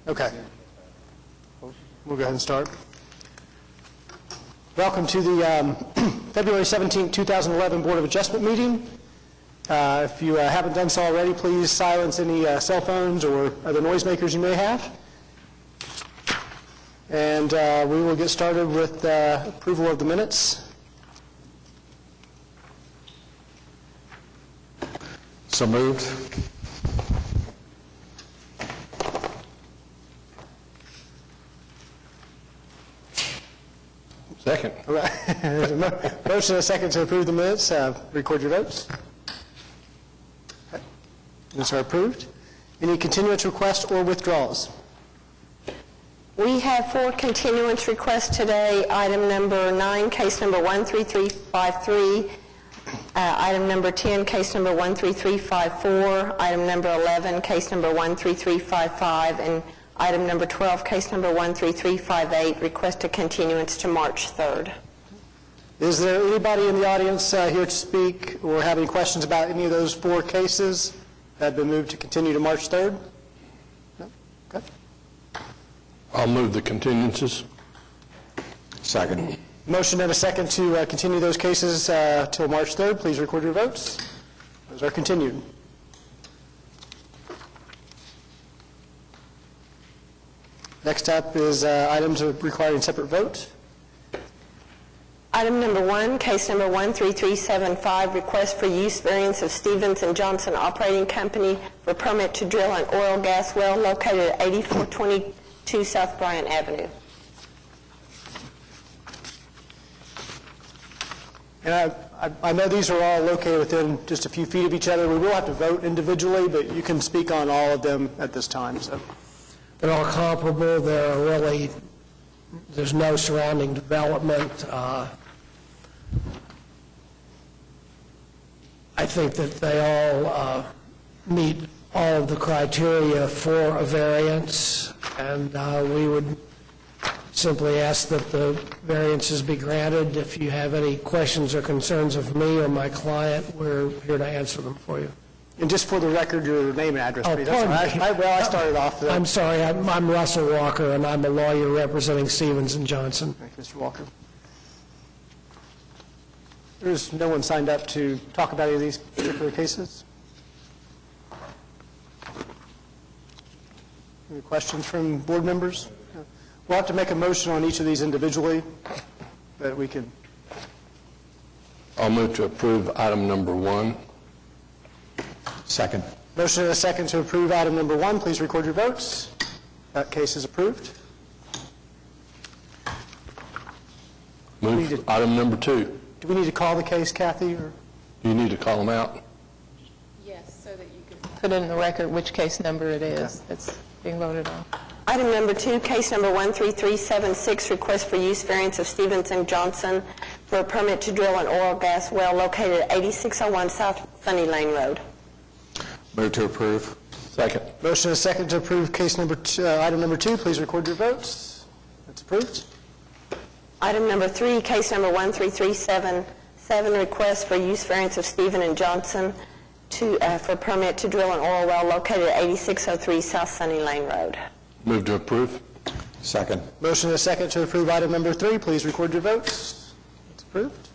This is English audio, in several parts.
Okay. We'll go ahead and start. Welcome to the February 17, 2011 Board of Adjustment meeting. If you haven't done so already, please silence any cell phones or other noisemakers you may have. And we will get started with approval of the minutes. So moved. Second. All right. There's a motion and a second to approve the minutes. Record your votes. Okay. Minutes are approved. Any continuance requests or withdrawals? We have 4 continuance requests today. Item number 9, case number 13353. Item number 10, case number 13354. Item number 11, case number 13355. And item number 12, case number 13358, request a continuance to March 3rd. Is there anybody in the audience here to speak or have any questions about any of those 4 cases that have been moved to continue to March 3rd? No? Okay. I'll move the continuances. Second. Motion and a second to continue those cases till March 3rd. Please record your votes. Those are continued. Next up is items requiring separate vote. Item number 1, case number 13375, request for use variance of Stevens and Johnson Operating Company for permit to drill an oil gas well located at 8422 South Bryant Avenue. And I know these are all located within just a few feet of each other. We will have to vote individually, but you can speak on all of them at this time. So. They're all comparable. There's no surrounding development. I think that they all meet all of the criteria for a variance, and we would simply ask that the variances be granted. If you have any questions or concerns of me or my client, we're here to answer them for you. And just for the record, your name and address, please. Pardon me. I started off. I'm sorry. I'm Russell Walker, and I'm a lawyer representing Stevens and Johnson. Thank you, Mr. Walker. There's no one signed up to talk about any of these particular cases. Any questions from board members? We'll have to make a motion on each of these individually, but we can. I'll move to approve item number 1. Second. Motion and a second to approve item number 1. Please record your votes. That case is approved. Move item number 2. Do we need to call the case, Kathy? Or? You need to call them out. Yes, so that you can put in the record which case number it is that's being voted on. Item number 2, case number 13376, request for use variance of Stevens and Johnson for a permit to drill an oil gas well located at 8601 South Sunny Lane Road. Move to approve. Second. Motion and a second to approve case number item number 2. Please record your votes. That's approved. Item number 3, case number 13377, request for use variance of Stevens and Johnson for permit to drill an oil well located at 8603 South Sunny Lane Road. Move to approve. Second. Motion and a second to approve item number 3. Please record your votes. That's approved.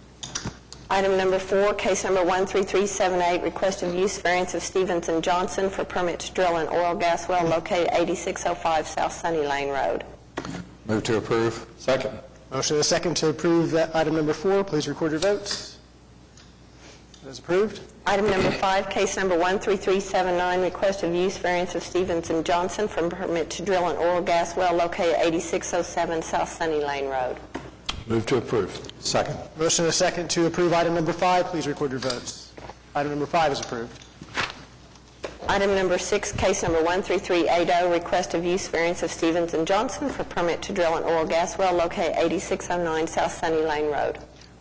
Item number 4, case number 13378, request of use variance of Stevens and Johnson for permit to drill an oil gas well located at 8605 South Sunny Lane Road. Move to approve. Second. Motion and a second to approve that item number 4. Please record your votes. That is approved. Item number 5, case number 13379, request of use variance of Stevens and Johnson for permit to drill an oil gas well located at 8607 South Sunny Lane Road. Move to approve. Second. Motion and a second to approve item number 5. Please record your votes. Item number 5 is approved. Item number 6, case number 13380, request of use variance of Stevens and Johnson for permit to drill an oil gas well located at 8609 South Sunny Lane Road.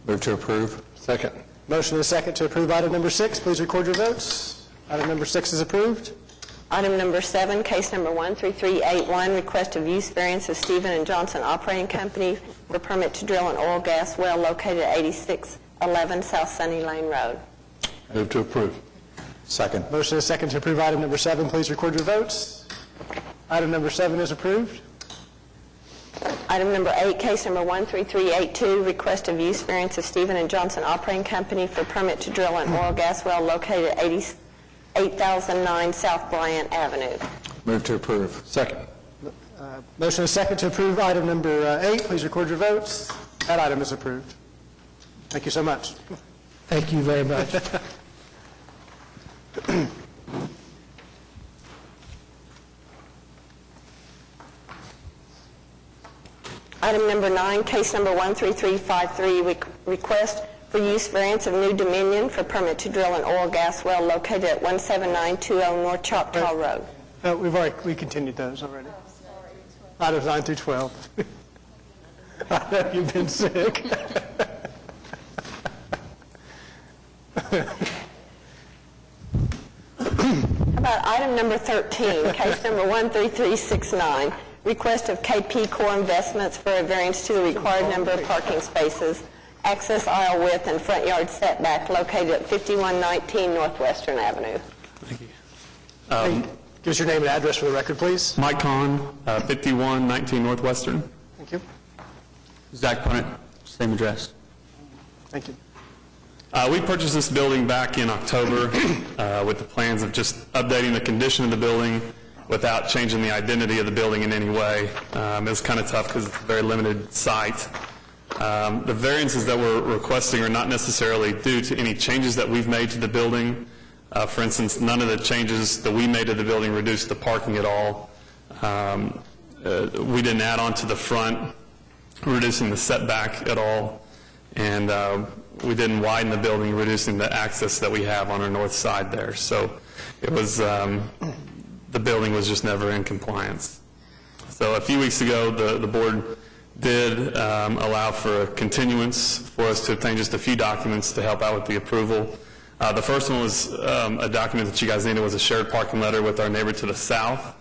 Move to approve. Second. Motion and a second to approve item number 6. Please record your votes. Item number 6 is approved. Item number 7, case number 13381, request of use variance of Stevens and Johnson Operating Company for permit to drill an oil gas well located at 8611 South Sunny Lane Road. Move to approve. Second. Motion is second to approve item number 7. Please record your votes. Item number 7 is approved. Item number 8, case number 13382, request of use variance of Stephen and Johnson Operating Company for permit to drill an oil gas well located at 8009 South Bryant Avenue. Move to approve. Second. Motion is second to approve item number 8. Please record your votes. That item is approved. Thank you so much. Thank you very much. Item number 9, case number 13353, request for use variance of New Dominion for permit to drill an oil gas well located at 17920 North Choctaw Road. We continued those already. Items 9 through 12. I know you've been sick. How about item number 13, case number 13369, request of KP Core Investments for a variance to the required number of parking spaces, access aisle width, and front yard setback located at 5119 Northwestern Avenue. Give us your name and address for the record, please. Mike Kahn, 5119 Northwestern. Thank you. Zach Punnett, same address. Thank you. We purchased this building back in October with the plans of just updating the condition of the building without changing the identity of the building in any way. It's kind of tough because it's a very limited site. The variances that we're requesting are not necessarily due to any changes that we've made to the building. For instance, none of the changes that we made to the building reduced the parking at all. We didn't add on to the front, reducing the setback at all. And we didn't widen the building, reducing the access that we have on our north side there. So it was, the building was just never in compliance. So a few weeks ago, the board did allow for a continuance for us to obtain just a few documents to help out with the approval. The first one was a document that you guys needed was a shared parking letter with our neighbor to the south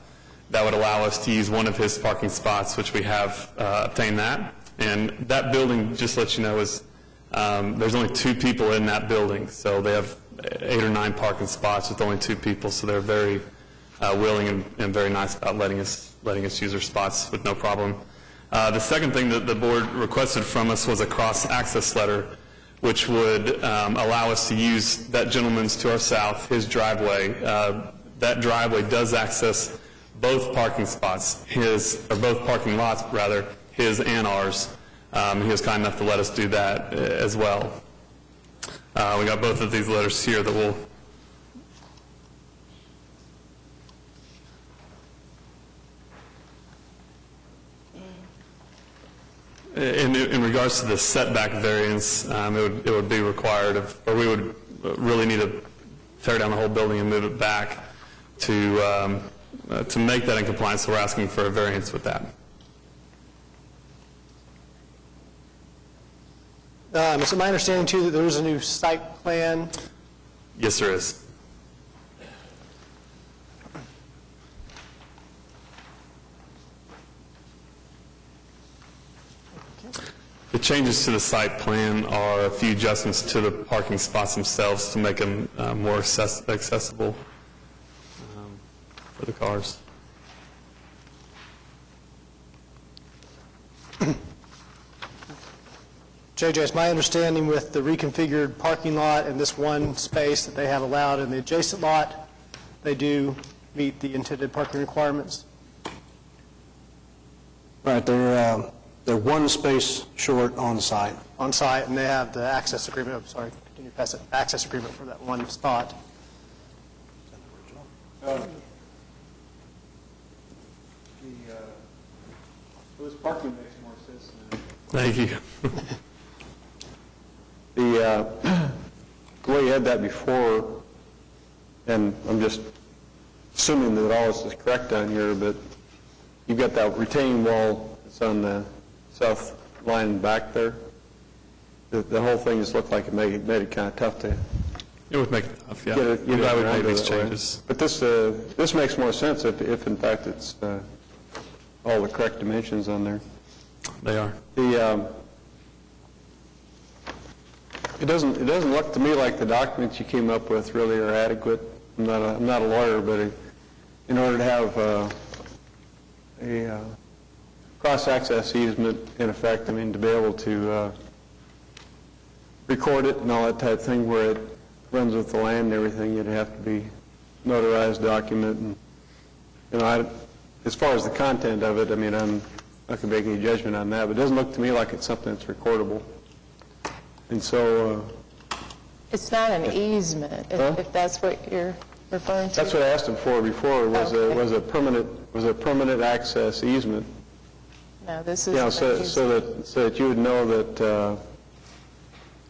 that would allow us to use one of his parking spots, which we have obtained that. And that building, just to let you know, is there's only 2 people in that building, so they have 8 or 9 parking spots with only 2 people, so they're very willing and very nice about letting us use their spots with no problem. The second thing that the board requested from us was a cross-access letter, which would allow us to use that gentleman's to our south, his driveway. That driveway does access both parking spots, both parking lots, rather, his and ours. He was kind enough to let us do that as well. We got both of these letters here that will. In regards to the setback variance, it would be required or we would really need to tear down the whole building and move it back to make that in compliance. So we're asking for a variance with that. Is it my understanding, too, that there is a new site plan? Yes, there is. The changes to the site plan are a few adjustments to the parking spots themselves to make them more accessible for the cars. JJ, it's my understanding with the reconfigured parking lot and this one space that they have allowed in the adjacent lot, they do meet the intended parking requirements? Right, they're one space short on site. On site, and they have the access agreement, continue past it, access agreement for that one spot. This parking makes more sense now. Thank you. The way you had that before, and I'm just assuming that all this is correct down here, but you've got that retaining wall that's on the south line back there. The whole thing just looked like it made it kind of tough to It would make it tough, yeah. get it I'm glad we around made these that way. changes. But this makes more sense if in fact it's all the correct dimensions on there. They are. It doesn't look to me like the documents you came up with really are adequate. I'm not a lawyer, but in order to have a cross-access easement in effect, I mean, to be able to record it and all that type of thing, where it runs with the land and everything, it'd have to be notarized document. And, you know, as far as the content of it, I mean, I'm not going to make any judgment on that, but it doesn't look to me like it's something that's recordable. And so... It's not an easement, if that's what you're referring to. That's what I asked him for before, was a permanent access easement. No, this You know, is an easement. so that you would know that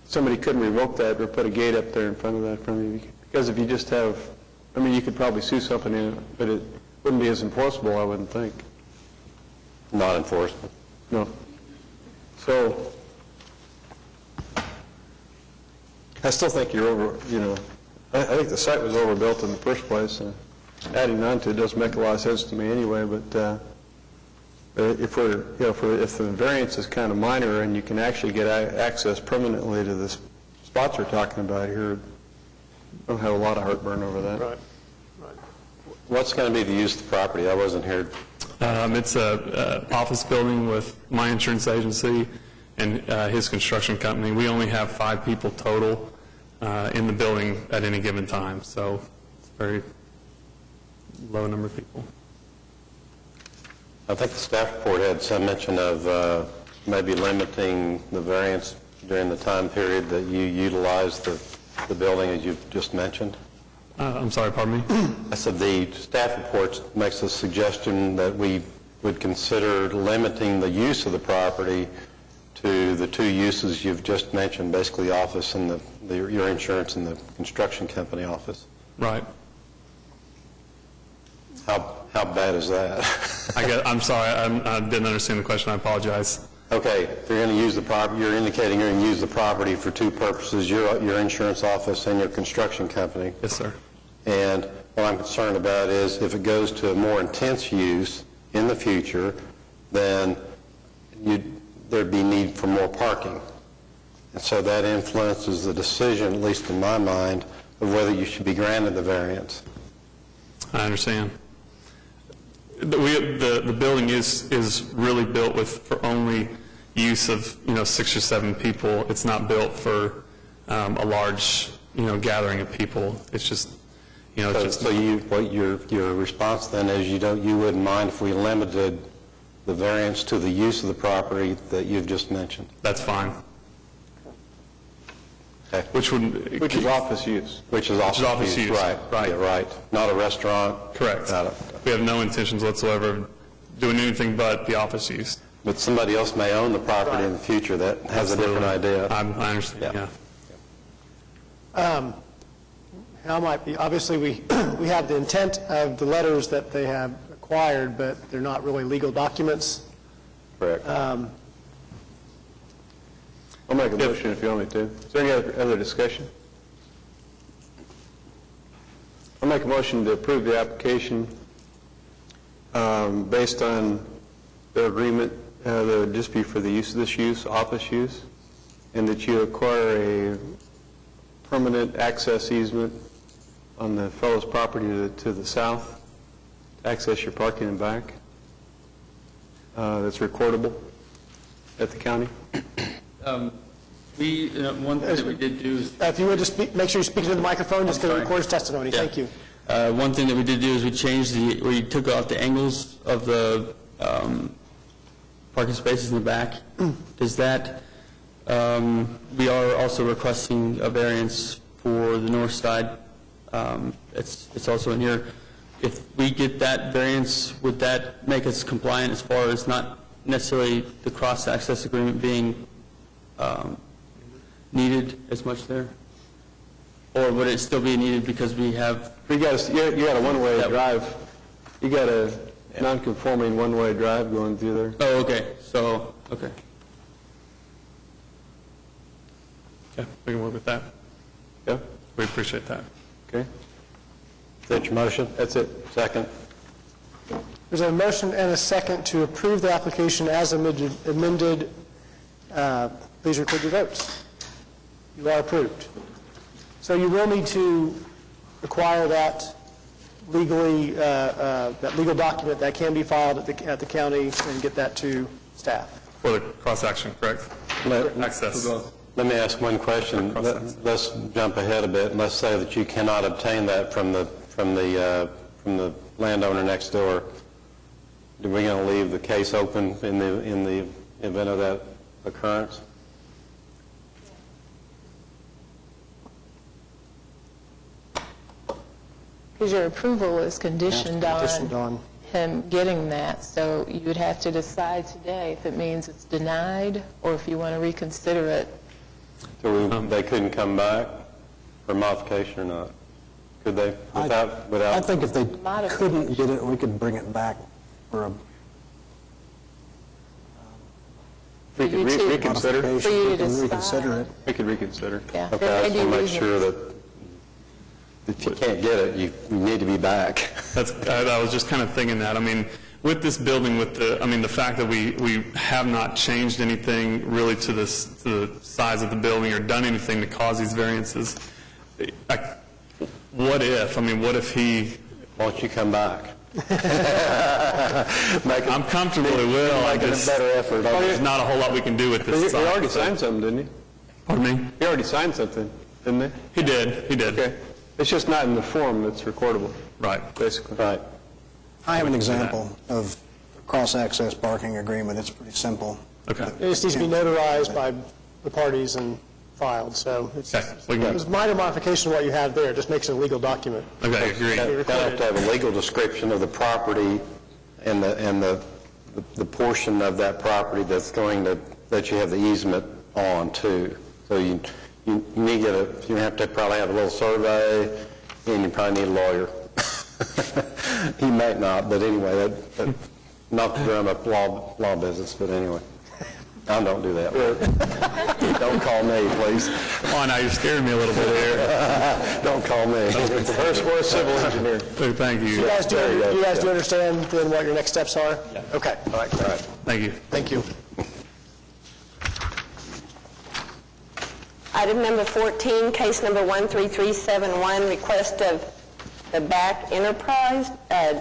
somebody couldn't revoke that or put a gate up there in front of that from you. Because if you just have, I mean, you could probably sue something in it, but it wouldn't be as enforceable, I wouldn't think. Not enforceable. No. So, I still think you're over, you know, I think the site was overbuilt in the first place. Adding on to it doesn't make a lot of sense to me anyway, but if the variance is kind of minor and you can actually get access permanently to the spots we're talking about here, I don't have a lot of heartburn over that. Right. What's going to be the use of the property? I wasn't here. It's a office building with my insurance agency and his construction company. We only have 5 people total in the building at any given time, so it's a very low number of people. I think the staff report had some mention of maybe limiting the variance during the time period that you utilized the building, as you've just mentioned. I'm sorry, pardon me? I said the staff report makes a suggestion that we would consider limiting the use of the property to the 2 uses you've just mentioned, basically office and your insurance and the construction company office. Right. How bad is that? I'm sorry, I didn't understand the question. I apologize. Okay, if you're going to use the property, you're indicating you're going to use the property for 2 purposes, your insurance office and your construction company. Yes, sir. And what I'm concerned about is if it goes to a more intense use in the future, then there'd be need for more parking. And so that influences the decision, at least in my mind, of whether you should be granted the variance. I understand. The building is really built for only use of 6 or 7 people. It's not built for a large gathering of people. It's just So your response then is you wouldn't mind if we limited the variance to the use of the property that you've just mentioned? That's fine. Okay. Which Which is office use. Which is office use. Right. Right. Yeah, right. Not a restaurant. Correct. Got it. We have no intentions whatsoever of doing anything but the office use. But somebody else may own the property in the future that has a different idea. I understand, Yeah. How might be, obviously, we have the intent of the letters that they have acquired, but they're not really legal documents. Correct. I'll make a motion if you want me to. Is there any other discussion? I'll make a motion to approve the application based on the agreement, the dispute for the use of this use, office use, and that you acquire a permanent access easement on the fellow's property to the south to access your parking and back. That's recordable at the county. One thing that we did do is... If you would just make sure you speak into the microphone, just because it sorry. records testimony. Yeah. Thank you. One thing that we did do is we took out the angles of the parking spaces in the back. Does that, we are also requesting a variance for the north side. It's also in here. If we get that variance, would that make us compliant as far as not necessarily the cross-access agreement being needed as much there? Or would it still be needed because we have... You got a one-way That- drive. You got a non-conforming one-way drive going through there. Oh, okay, so, okay. Yeah, we can work with that. Yeah? We appreciate that. Okay? Is that your motion? That's it. Second? There's a motion and a second to approve the application as amended. Please record your votes. You are approved. So you will need to acquire that legally, that legal document that can be filed at the county and get that to staff. For the cross-action, correct? Access. Let me ask one question. Let's jump ahead a bit. Let's say that you cannot obtain that from the landowner next door. Are we going to leave the case open in the event of that occurrence? Because your approval is conditioned Conditioned on on, him getting that, so you would have to decide today if it means it's denied or if you want to reconsider it. So they couldn't come back for modification or not? Could they? I Without? think if they Modification. couldn't get it, we could bring it back for a We could You too. reconsider. For you to modification. We can decide. reconsider it. We could reconsider. Yeah. Okay, I There may just be want to make reasons. sure that if you can't get it, you need to be back. I was just kind of thinking that. I mean, with this building, the fact that we have not changed anything really to the size of the building or done anything to cause these variances, what if he... Why don't you come back? I'm comfortable it will. Making a better effort. There's not a whole lot we can do with He this. already signed something, didn't he? Pardon me? He already signed something, didn't he? He did. Okay. It's just not in the form that's recordable, Right. basically. Right. I have an example of a cross-access parking agreement. It's pretty simple. Okay. it just needs to be notarized by the parties and filed, so it's Okay. it's minor modification of what you have there, just makes it a legal document. Okay, agreed. You have to have a legal description of the property and the portion of that property that you have the easement on too. So you need to you have to probably have a little survey, and you probably need a lawyer. He might not, but anyway, not to drum up law business, but anyway. I don't do that. Don't call me, please. Oh, now you're scaring me a little bit here. Don't call me. First floor civil engineer. Thank you. You guys do understand then what your next steps are? Okay, all right, Thank you. thank you. Item number 14, case number 13371, request of the Back Enterprise,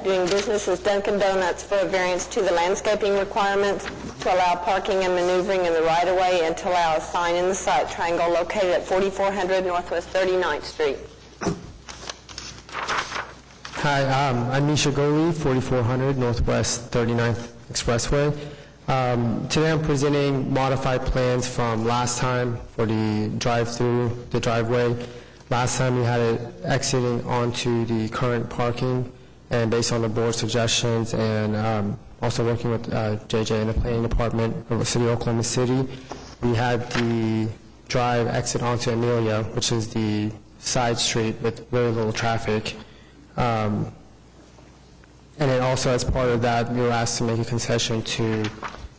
doing business as Dunkin' Donuts, for a variance to the landscaping requirements to allow parking and maneuvering in the right-of-way and to allow a sign in the sight triangle located at 4400 Northwest 39th Street. Hi, I'm Misha Goli, 4400 Northwest 39th Expressway. Today I'm presenting modified plans from last time for the drive-through, the driveway. Last time we had it exiting onto the current parking, and based on the board's suggestions and also working with JJ in the planning department of the city of Oklahoma City, we had the drive exit onto Amelia, which is the side street with very little traffic. And then also as part of that, we were asked to make a concession to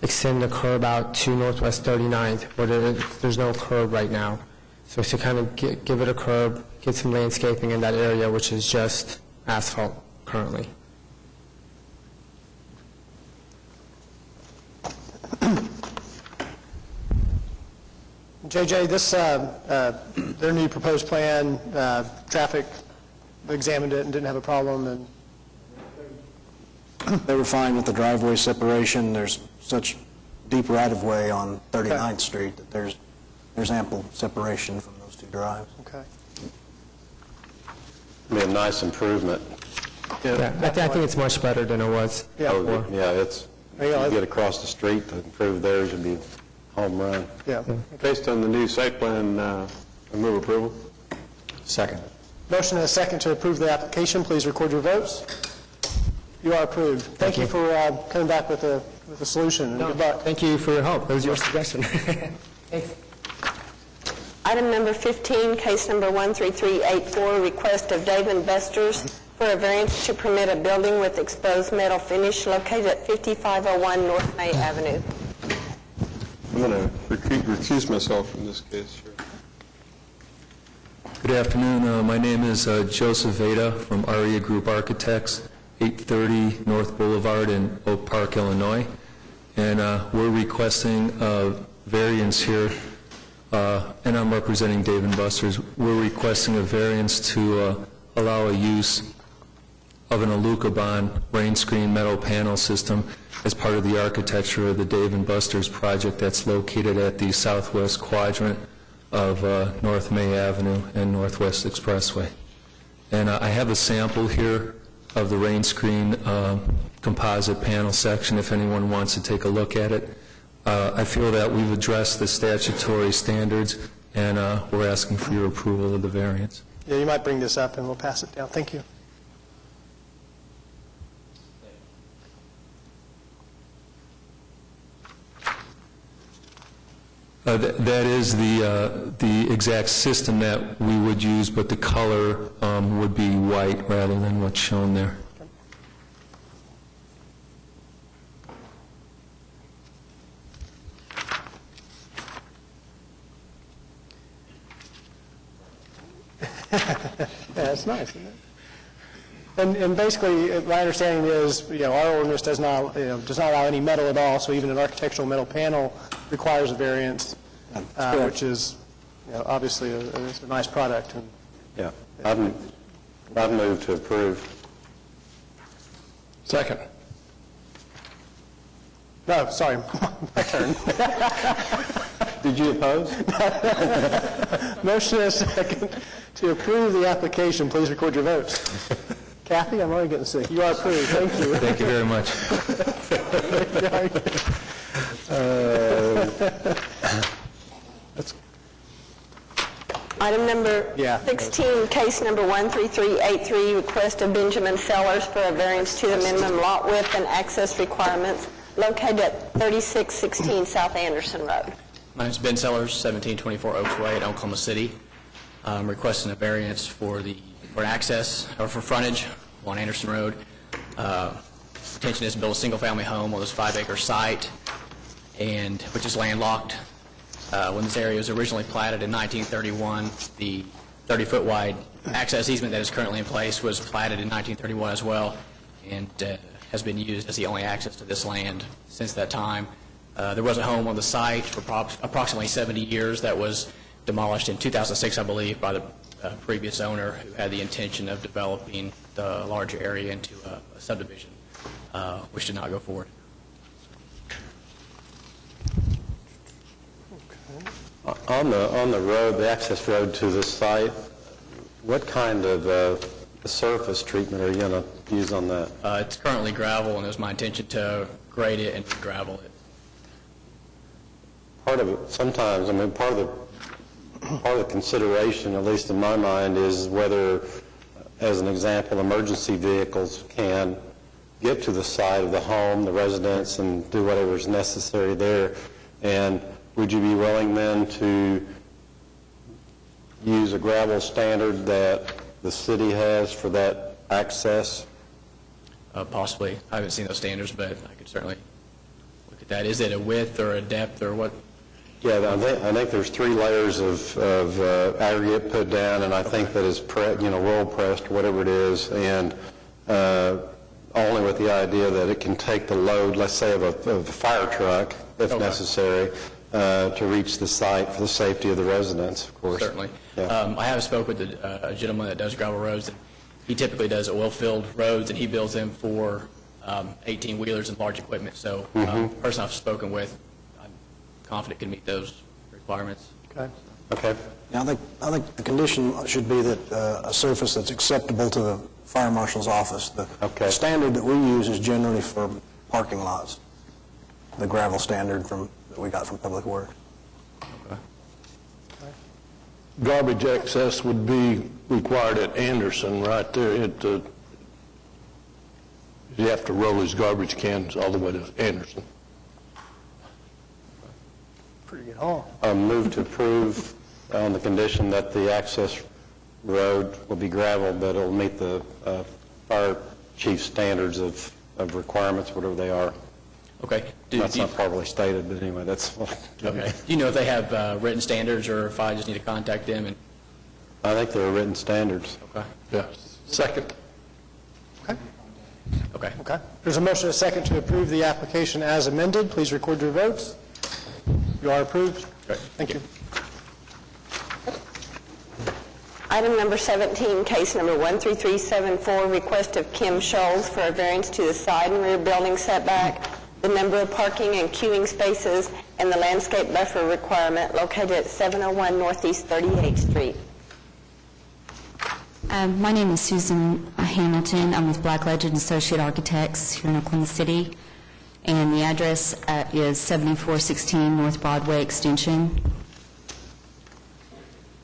extend the curb out to Northwest 39th, where there's no curb right now. So to kind of give it a curb, get some landscaping in that area, which is just asphalt currently. JJ, this, their new proposed plan, traffic examined it and didn't have a problem, and They were fine with the driveway separation. There's such deep right-of-way on 39th Street that there's ample separation from those two drives. okay. Be a nice improvement. Yeah, I think it's much better than it was Yeah. before. Yeah, it's, you get across the street to improve theirs, it'd be a home run. Yeah. Based on the new site plan, I move approval. Second. Motion and a second to approve the application. Please record your votes. You are approved. Thank you for coming back with a solution, and good luck. Thank you for your help. That was your suggestion. Item number 15, case number 13384, request of Dave Investors for a variance to permit a building with exposed metal finish located at 5501 North May Avenue. I'm going to recuse myself from this case. Sure. Good afternoon. My name is Joseph Veda from ARIA Group Architects, 830 North Boulevard in Oak Park, Illinois. And we're requesting a variance here, and I'm representing Dave & Buster's. We're requesting a variance to allow a use of an Alucobond rain screen metal panel system as part of the architecture of the Dave & Buster's project that's located at the southwest quadrant of North May Avenue and Northwest Expressway. And I have a sample here of the rain screen composite panel section if anyone wants to take a look at it. I feel that we've addressed the statutory standards, and we're asking for your approval of the variance. Yeah, you might bring this up and we'll pass it down. Thank you. That is the exact system that we would use, but the color would be white rather than what's shown there. Yeah, it's nice, isn't it? And basically, my understanding is, our ordinance does not allow any metal at all, so even an architectural metal panel requires a variance, which is, obviously it's a nice product. And Yeah, I've moved to approve. Second. No, sorry, my turn. Did you oppose? Motion and a second to approve the application. Please record your votes. Kathy, I'm already getting sick. You are approved. Thank you. Thank you very much. Item number Yeah. 16, case number 13383, request of Benjamin Sellers for a variance to the minimum lot width and access requirements located at 3616 South Anderson Road. My name is Ben Sellers, 1724 Oaks Way in Oklahoma City. I'm requesting a variance for access, or for frontage on Anderson Road. Intention is to build a single-family home on this 5-acre site, which is landlocked. When this area was originally platted in 1931, the 30-foot wide access easement that is currently in place was platted in 1931 as well, and has been used as the only access to this land since that time. There was a home on the site for approximately 70 years that was demolished in 2006, I believe, by the previous owner, who had the intention of developing the larger area into a subdivision, which did not go forward. On the road, the access road to this site, what kind of surface treatment are you going to use on that? It's currently gravel, and it was my intention to grade it and gravel it. Part of it, sometimes, part of the consideration, at least in my mind, is whether, as an example, emergency vehicles can get to the site of the home, the residence, and do whatever is necessary there. And would you be willing then to use a gravel standard that the city has for that access? Possibly. I haven't seen those standards, but I could certainly look at that. Is it a width or a depth or what? Yeah, I think there's 3 layers of aggregate put down, and I think that it's roll pressed or whatever it is, and only with the idea that it can take the load, let's say, of a fire truck, if necessary, to reach the site for the safety of the residents, of course. Certainly. Yeah. I have spoke with a gentleman that does gravel roads, and he typically does oil-filled roads, and he builds them for 18-wheelers and large equipment. So the person I've spoken with, I'm confident can meet those requirements. Okay. Yeah, I think the condition should be that a surface that's acceptable to the fire marshal's office. The standard that we use is generally for parking lots, the gravel standard that we got from Public Works. Garbage access would be required at Anderson, right there. You have to roll his garbage cans all the way to Anderson. pretty good haul. Move to approve on the condition that the access road will be gravel, but it'll meet the fire chief standards of requirements, whatever they are. Okay. That's not properly stated, but anyway, that's what. Okay. Do you know if they have written standards, or if I just need to contact them? I think there are written standards. Okay. Yeah. Second. Okay. Okay. There's a motion and a second to approve the application as amended. Please record your votes. You are approved. Great. Thank you. Item number 17, case number 13374, request of Kim Scholes for a variance to the side and rear building setback, the number of parking and queuing spaces, and the landscape buffer requirement located at 701 Northeast 38th Street. My name is Susan Hamilton. I'm with Black Legend Associate Architects here in Oklahoma City, and the address is 7416 North Broadway Extension.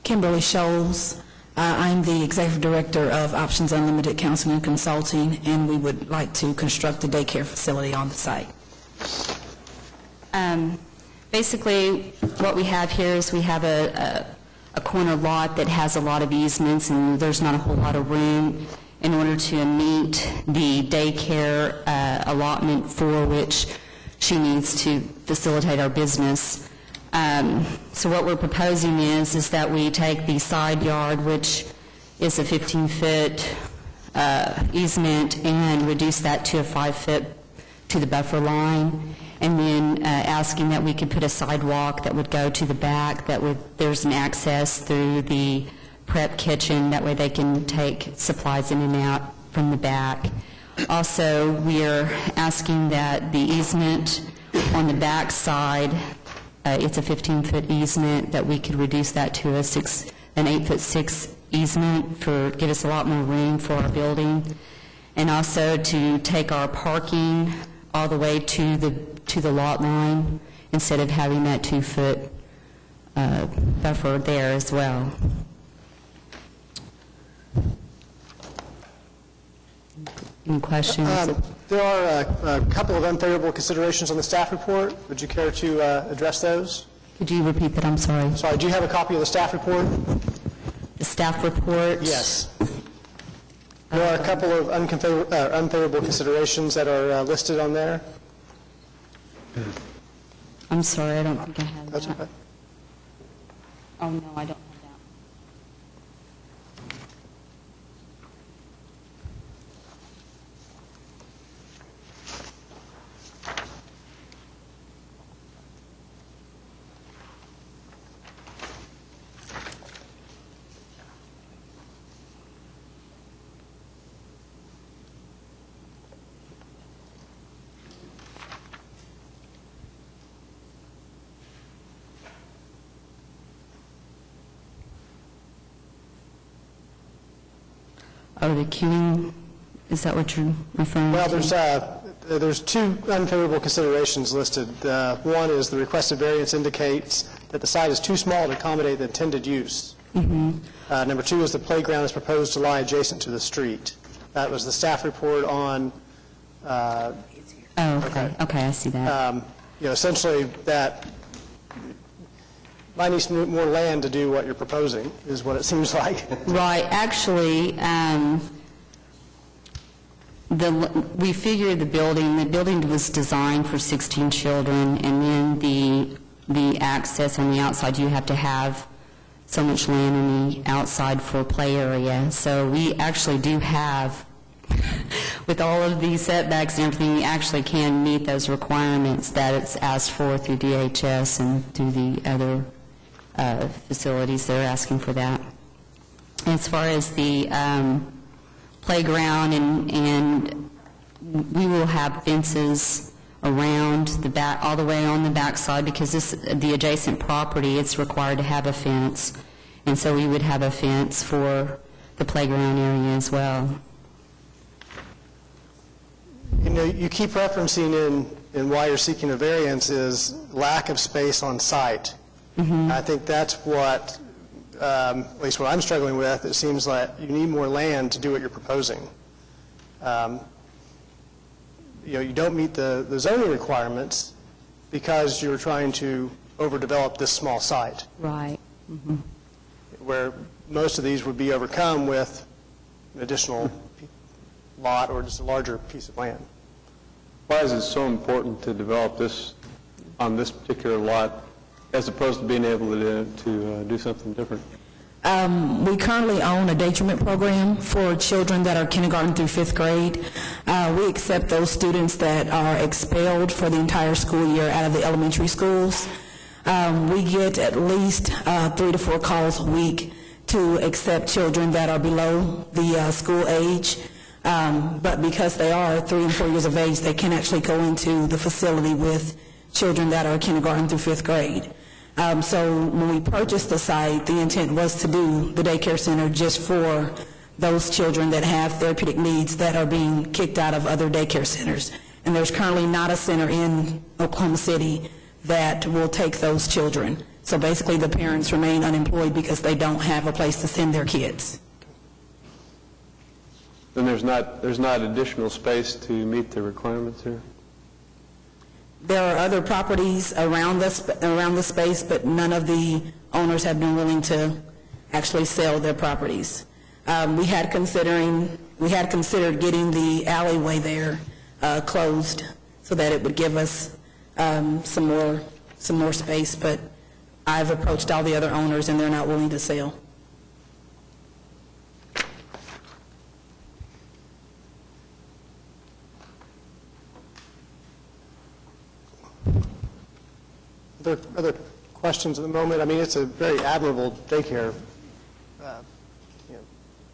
Kimberly Scholes. I'm the Executive Director of Options Unlimited Counseling and Consulting, and we would like to construct a daycare facility on the site. Basically, what we have here is we have a corner lot that has a lot of easements, and there's not a whole lot of room in order to meet the daycare allotment for which she needs to facilitate our business. So what we're proposing is that we take the side yard, which is a 15-foot easement, and reduce that to a 5-foot to the buffer line, and then asking that we could put a sidewalk that would go to the back, there's an access through the prep kitchen, that way they can take supplies in and out from the back. Also, we are asking that the easement on the back side, it's a 15-foot easement, that we could reduce that to an 8'6" easement give us a lot more room for our building, and also to take our parking all the way to the lot line instead of having that 2-foot buffer there as well. Any questions? There are a couple of unfavorable considerations on the staff report. Would you care to address those? Could you repeat that? I'm sorry. Sorry, do you have a copy of the staff report? The staff report? Yes. There are a couple of unfavorable considerations that are listed on there. I'm sorry, I don't think I have that. That's okay. Oh, no, I don't have that. Oh, the queuing, is that what you're referring to? Well, there's two unfavorable considerations listed. One is the requested variance indicates that the site is too small to accommodate the intended use. Number two is the playground is proposed to lie adjacent to the street. That was the staff report on... okay, I see that. Essentially, that might need some more land to do what you're proposing, is what it seems like. Right, actually, we figured the building was designed for 16 children, and then the access on the outside, you have to have so much land on the outside for play area. So we actually do have, with all of these setbacks and everything, we actually can meet those requirements that it's asked for through DHS and through the other facilities. They're asking for that. As far as the playground, and we will have fences around the back, all the way on the back side, because the adjacent property, it's required to have a fence, and so we would have a fence for the playground area as well. You keep referencing in why you're seeking a variance is lack of space on site. I think that's what, at least what I'm struggling with. It seems like you need more land to do what you're proposing. You don't meet the zoning requirements because you're trying to overdevelop this small site. Right. Where most of these would be overcome with an additional lot or just a larger piece of land. Why is it so important to develop this on this particular lot as opposed to being able to do something different? We currently own a day treatment program for children that are kindergarten through 5th grade. We accept those students that are expelled for the entire school year out of the elementary schools. We get at least 3 to 4 calls a week to accept children that are below the school age, but because they are 3 and 4 years of age, they can actually go into the facility with children that are kindergarten through 5th grade. So when we purchased the site, the intent was to do the daycare center just for those children that have therapeutic needs that are being kicked out of other daycare centers. And there's currently not a center in Oklahoma City that will take those children. So basically, the parents remain unemployed because they don't have a place to send their kids. Then there's not additional space to meet the requirements here? There are other properties around the space, but none of the owners have been willing to actually sell their properties. We had considered getting the alleyway there closed so that it would give us some more space, but I've approached all the other owners and they're not willing to sell. Other questions at the moment? I mean, it's a very admirable daycare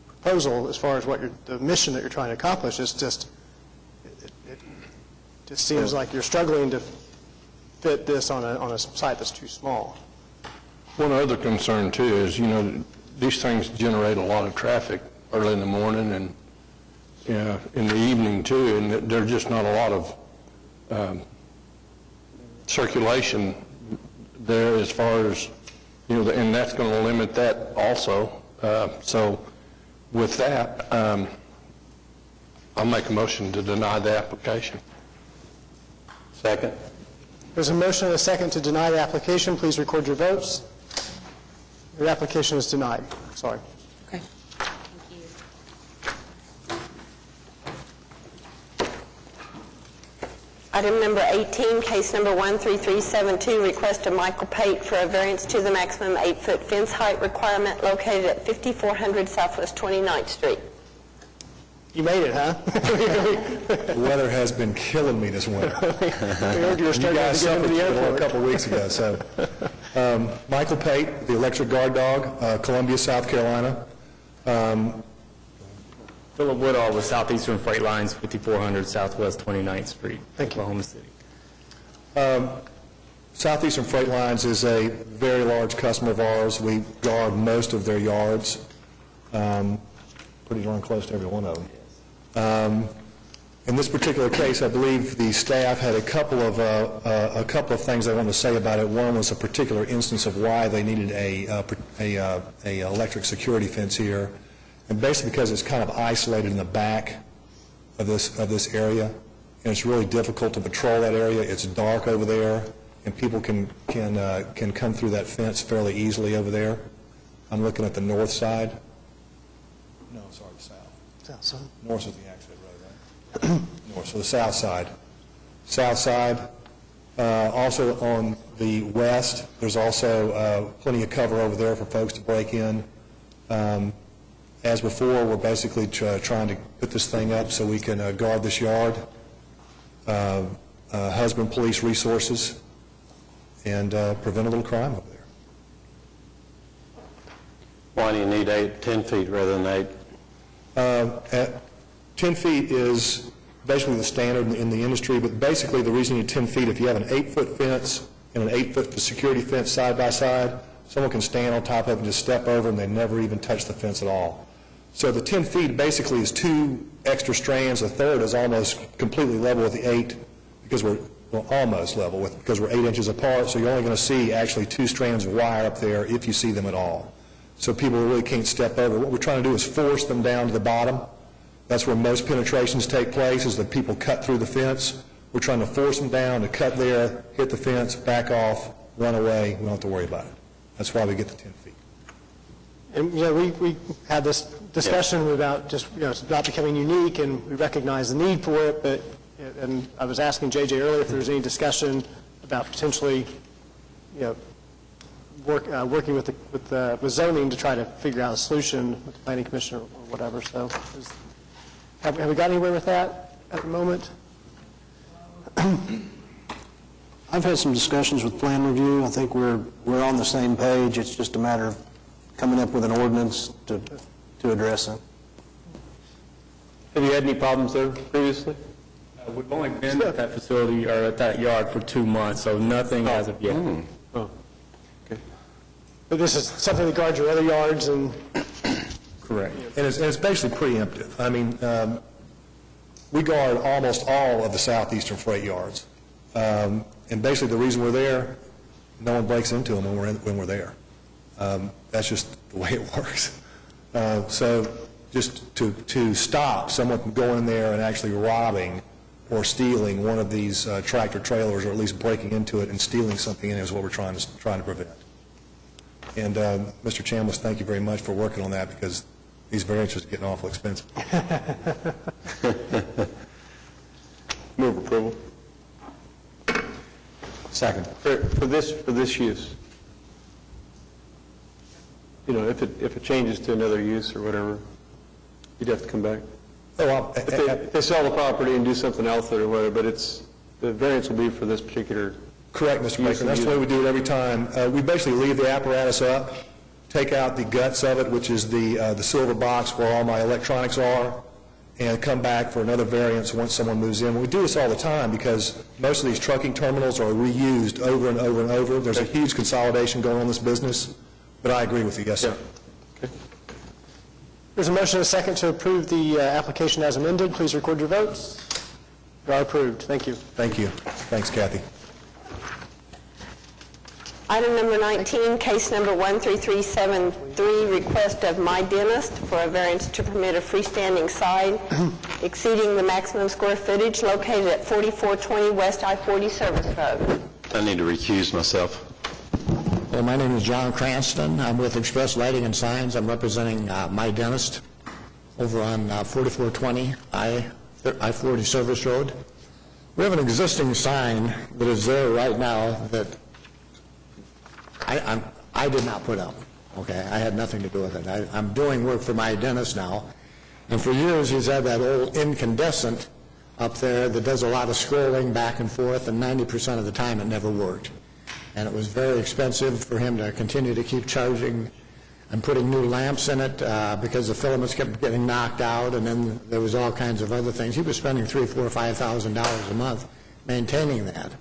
proposal as far as what the mission that you're trying to accomplish. It's just, it just seems like you're struggling to fit this on a site that's too small. One other concern too is, these things generate a lot of traffic early in the morning and in the evening too, and there's just not a lot of circulation there as far as, and that's going to limit that also. So with that, I'll make a motion to deny the application. Second. There's a motion and a second to deny the application. Please record your votes. Your application is denied. Sorry. Okay. Item number 18, case number 13372, request of Michael Pate for a variance to the maximum 8-foot fence height requirement located at 5400 Southwest 29th Street. You made it, huh? The weather has been killing me this winter. We heard you were You starting guys to get into suffered the a airport. couple of weeks ago. So, Michael Pate, the electric guard dog, Columbia, South Carolina. Philip Woodall with Southeastern Freight Lines, 5400 Southwest 29th Street, Oklahoma City. Southeastern Freight Lines is a very large customer of ours. We guard most of their yards, pretty darn close to every one of them. In this particular case, I believe the staff had a couple of things they wanted to say about it. One was a particular instance of why they needed a electric security fence here, and basically because it's kind of isolated in the back of this area, and it's really difficult to patrol that area. It's dark over there, and people can come through that fence fairly easily over there. I'm looking at the north side. No, sorry, the south. South side. North is the access road, right? North, so the south side. South side. Also on the west, there's also plenty of cover over there for folks to break in. As before, we're basically trying to put this thing up so we can guard this yard, husband police resources, and prevent a little crime over there. Why do you need 10 feet rather than 8? 10 feet is basically the standard in the industry, but basically the reason you need 10 feet, if you have an 8-foot fence and an 8-foot security fence side by side, someone can stand on top of it and just step over and they never even touch the fence at all. So the 10 feet basically is 2 extra strands. A third is almost completely level with the 8 because we're almost level with because we're 8 inches apart, so you're only going to see actually 2 strands of wire up there if you see them at all. So people really can't step over. What we're trying to do is force them down to the bottom. That's where most penetrations take place, is that people cut through the fence. We're trying to force them down to cut there, hit the fence, back off, run away. We don't have to worry about it. That's why we get the 10 feet. And, we had this discussion about just, it's not becoming unique, and we recognize the need for it, but, and I was asking JJ earlier if there was any discussion about potentially, working with zoning to try to figure out a solution with the planning commission or whatever. So have we got anywhere with that at the moment? I've had some discussions with plan review. I think we're on the same page. It's just a matter of coming up with an ordinance to address them. Have you had any problems there previously? We've only been at that facility, or at that yard, for 2 months, so nothing as of yet. Oh, okay. But this is something that guards your other yards and... Correct. And it's basically preemptive. I mean, we guard almost all of the southeastern freight yards. And basically, the reason we're there, no one breaks into them when we're there. That's just the way it works. So just to stop someone from going in there and actually robbing or stealing one of these tractor trailers, or at least breaking into it and stealing something in it, is what we're trying to prevent. And Mr. Chambliss, thank you very much for working on that, because these variances are getting awful expensive. Move approval. Second. For this use, you know, if it changes to another use or whatever, you'd have to come back. If they sell the property and do something else or whatever, but the variance will be for this particular. Correct, Mr. Baker. That's the way we do it every time. We basically leave the apparatus up, take out the guts of it, which is the silver box where all my electronics are, and come back for another variance once someone moves in. We do this all the time because most of these trucking terminals are reused over and over and over. There's a huge consolidation going on in this business, but I agree with you, yes, sir. Okay. There's a motion and a second to approve the application as amended. Please record your votes. You are approved. Thank you. Thank you. Thanks, Kathy. Item number 19, case number 13373, request of My Dentist for a variance to permit a freestanding sign exceeding the maximum square footage located at 4420 West I-40 Service Road. I need to recuse myself. Well, my name is John Cranston. I'm with Express Lighting and Signs. I'm representing My Dentist over on 4420 I-40 Service Road. We have an existing sign that is there right now that I did not put up, okay? I had nothing to do with it. I'm doing work for My Dentist now, and for years he's had that old incandescent up there that does a lot of scrolling back and forth, and 90% of the time it never worked. And it was very expensive for him to continue to keep charging and putting new lamps in it because the filaments kept getting knocked out, and then there was all kinds of other things. He was spending $3,000, $4,000, $5,000 a month maintaining that.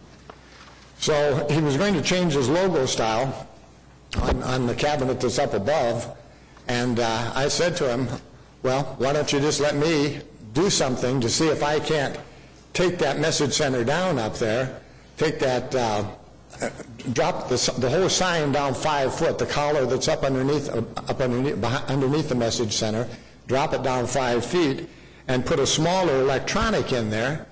So he was going to change his logo style on the cabinet that's up above, and I said to him, well, why don't you just let me do something to see if I can't take that message center down up there, take that, drop the whole sign down 5 foot, the collar that's up underneath the message center, drop it down 5 feet, and put a smaller electronic in there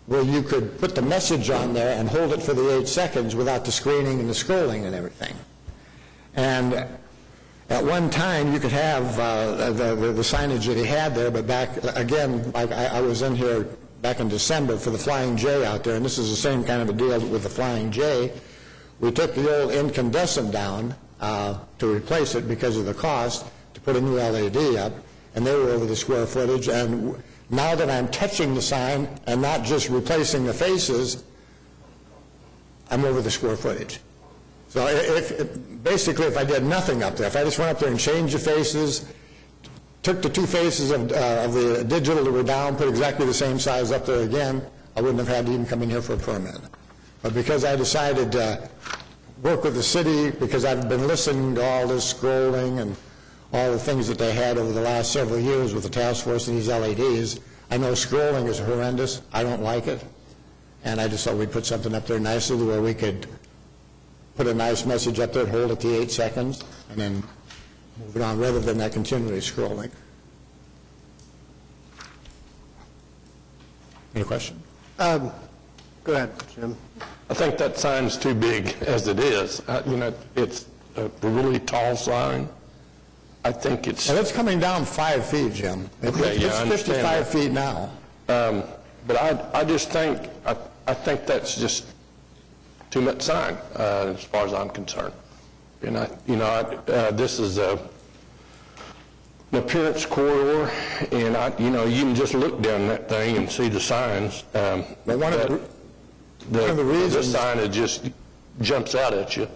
where you could put the message on there and hold it for the 8 seconds without the screening and the scrolling and everything. And at one time, you could have the signage that he had there, but back, again, I was in here back in December for the Flying J out there, and this is the same kind of a deal with the Flying J. We took the old incandescent down to replace it because of the cost, to put a new LED up, and they were over the square footage, and now that I'm touching the sign and not just replacing the faces, I'm over the square footage. So basically, if I did nothing up there, if I just went up there and changed the faces, took the 2 faces of the digital that were down, put exactly the same size up there again, I wouldn't have had to even come in here for a permit. But because I decided to work with the city, because I've been listening to all this scrolling and all the things that they had over the last several years with the task force and these LEDs, I know scrolling is horrendous. I don't like it. And I just thought we'd put something up there nicely where we could put a nice message up there, hold it to 8 seconds, and then move it on rather than that continually scrolling. Any question? Go ahead, Jim. I think that sign's too big as it is. It's a really tall sign. I think it's... And it's coming down 5 feet, Jim. Okay, yeah, I it's 55 feet now. But I just think, I think that's just too much sign, as far as I'm concerned. And this is an appearance corridor, and you can just look down that thing and see the signs. But one of the reasons... The sign, it just jumps out at you.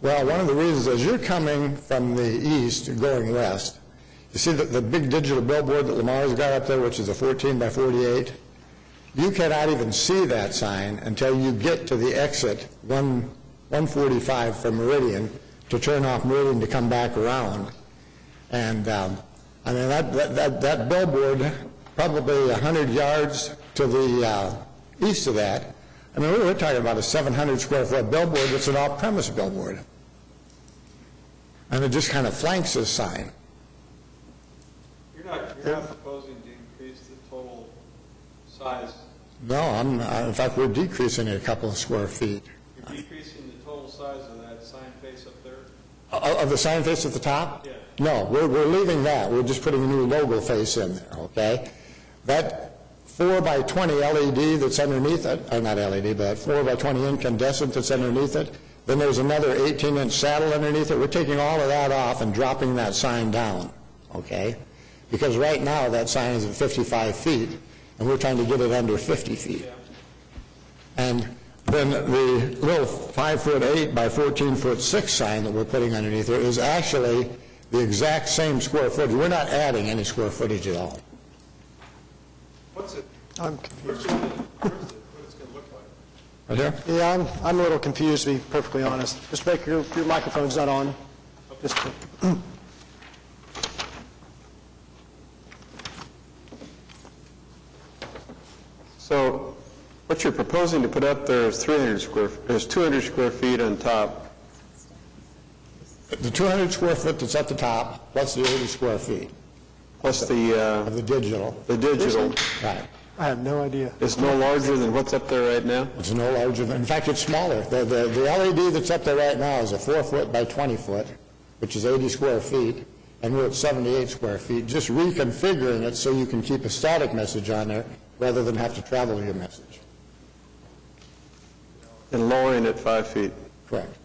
Well, one of the reasons is you're coming from the east and going west. You see the big digital billboard that Lamar's got up there, which is a 14 by 48? You cannot even see that sign until you get to the exit 145 from Meridian to turn off Meridian to come back around. And I mean, that billboard, probably 100 yards to the east of that, I mean, we're talking about a 700 square foot billboard that's an off-premise billboard. And it just kind of flanks this sign. You're not proposing to increase the total size? No, in fact, we're decreasing it a couple of square feet. You're decreasing the total size of that sign face up there? Of the sign face at the top? Yeah. No, we're leaving that. We're just putting a new logo face in there, okay? That 4 by 20 LED that's underneath it, or not LED, but 4 by 20 incandescent that's underneath it, then there's another 18-inch saddle underneath it. We're taking all of that off and dropping that sign down, okay? Because right now that sign is at 55 feet, and we're trying to get it under 50 feet. And then the little 5'8" by 14'6" sign that we're putting underneath there is actually the exact same square footage. We're not adding any square footage at all. What's it? I'm confused. What it's going to look like? Right here? Yeah, I'm a little confused, to be perfectly honest. Mr. Baker, your microphone's not on. Just So what you're proposing to put up there is 200 square feet on top. The 200 square foot that's at the top, plus the 80 square feet. Plus the Of the digital. the digital Right. I have no idea. is no larger than what's up there right now? It's no larger than, in fact, it's smaller. The LED that's up there right now is a 4 foot by 20 foot, which is 80 square feet, and we're at 78 square feet, just reconfiguring it so you can keep a static message on there rather than have to travel your message. And lowering it 5 feet. Correct.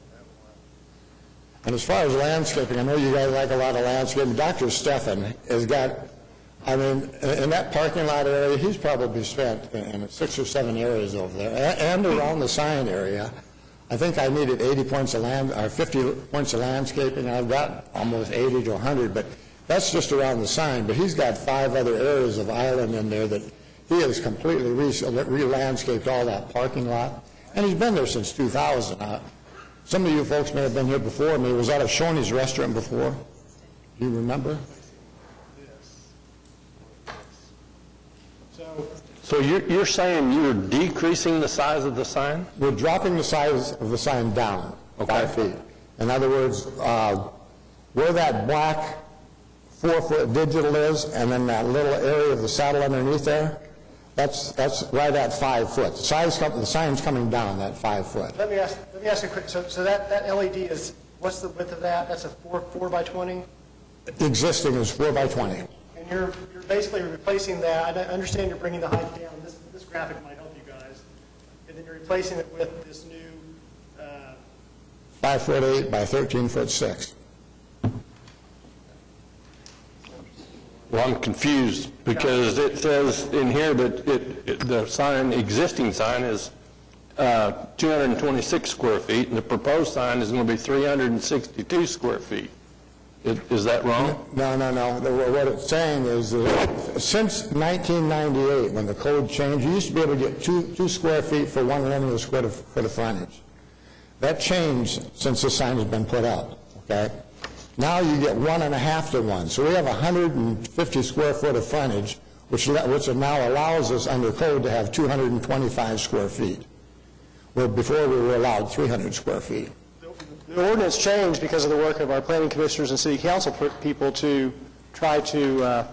And as far as landscaping, I know you guys like a lot of landscaping. Dr. Stefan has got, I mean, in that parking lot area, he's probably spent in 6 or 7 areas over there, and around the sign area. I think I needed 80 points of 50 points of landscaping. I've got almost 80 to 100, but that's just around the sign. But he's got 5 other areas of island in there that he has completely re-landscaped all that parking lot. And he's been there since 2000. Some of you folks may have been here before me. Was that a Shoney's restaurant before? Do you remember? So you're saying you're decreasing the size of the sign? We're dropping the size of the sign down 5 feet. In other words, where that black 4 foot digital is, and then that little area of the saddle underneath there, that's right at 5 foot. The sign's coming down that 5 foot. Let me ask you a quick, so that LED is, what's the width of that? That's a 4 by 20? The existing is 4 by 20. And you're basically replacing that. I understand you're bringing the height down. This graphic might help you guys. And then you're replacing it with this new 5'8" by 13'6". Well, I'm confused because it says in here that the existing sign is 226 square feet, and the proposed sign is going to be 362 square feet. Is that wrong? No. What it's saying is that since 1998, when the code changed, you used to be able to get 2 square feet for 1 linear square foot of frontage. That changed since the sign has been put up, okay? Now you get 1.5 to 1. So we have 150 square foot of frontage, which now allows us under code to have 225 square feet, where before we were allowed 300 square feet. The ordinance changed because of the work of our planning commissioners and city council people to try to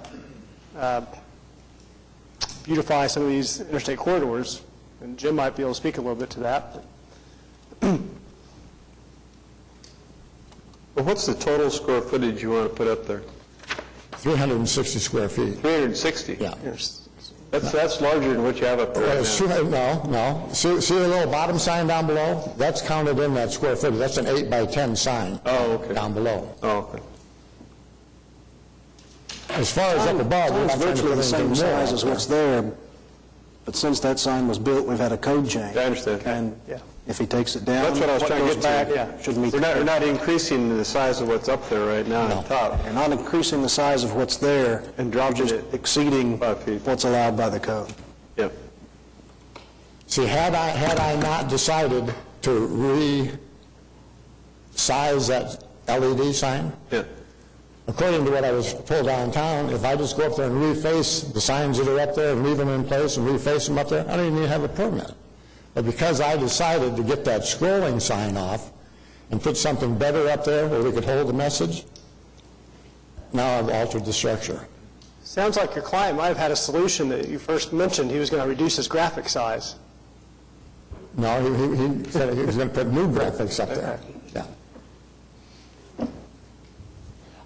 beautify some of these interstate corridors, and Jim might be able to speak a little bit to that. Well, what's the total square footage you want to put up there? 360 square feet. 360? Yeah. That's larger than what you have up there right now. No. See the little bottom sign down below? That's counted in that square footage. That's an 8 by 10 sign. Oh, okay. Down below. Oh, okay. As far as up above, we're not trying to put virtually the same anything more size as what's there, but since that sign was built, we've had a code change. I understand. And If he takes it down, That's what I was what trying to goes get to. back should meet We're the not increasing the size of what's up there right now on top. You're not increasing the size of what's there, And dropping just it exceeding 5 feet. what's allowed by the code. Yep. See, had I not decided to resize that LED sign, Yeah. according to what I was told downtown, if I just go up there and reface the signs that are up there and leave them in place and reface them up there, I don't even need to have a permit. But because I decided to get that scrolling sign off and put something better up there where we could hold the message, now I've altered the structure. Sounds like your client might have had a solution that you first mentioned. He was going to reduce his graphic size. No, he said he was going to put new graphics up there. Yeah.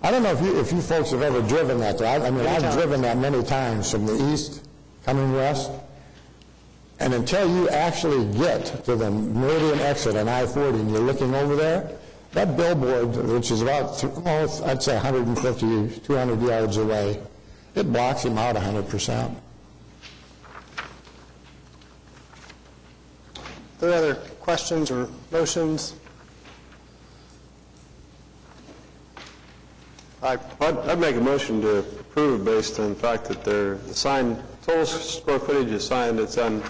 I don't know if you folks have ever driven that there. I mean, I've driven that many times from the east coming west. And until you actually get to the Meridian exit on I-40 and you're looking over there, that billboard, which is about, I'd say 150, 200 yards away, it blocks him out 100%. Are there other questions or motions? I'd make a motion to approve based on the fact that the sign, total square footage of sign that's on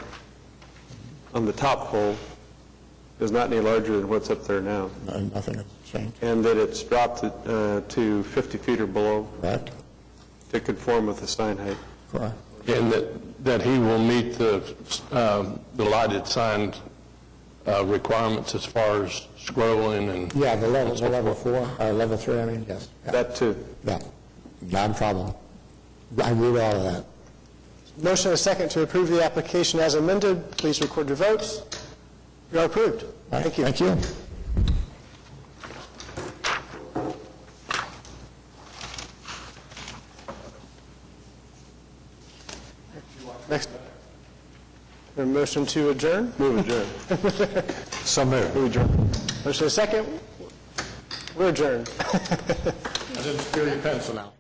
the top pole is not any larger than what's up there now. Nothing has changed. And that it's dropped to 50 feet or below. Correct. To conform with the sign height. Correct. And that he will meet the lighted sign requirements as far as scrolling and... Yeah, the level 4, or level 3, I mean, yes. Yeah. That too. Yeah, not a problem. I agree with all of that. Motion and a second to approve the application as amended. Please record your votes. You are approved. Thank you. Thank you. Next. A motion to adjourn? Move adjourn. So moved. Motion and a second. We're adjourned. I didn't steal your pencil now.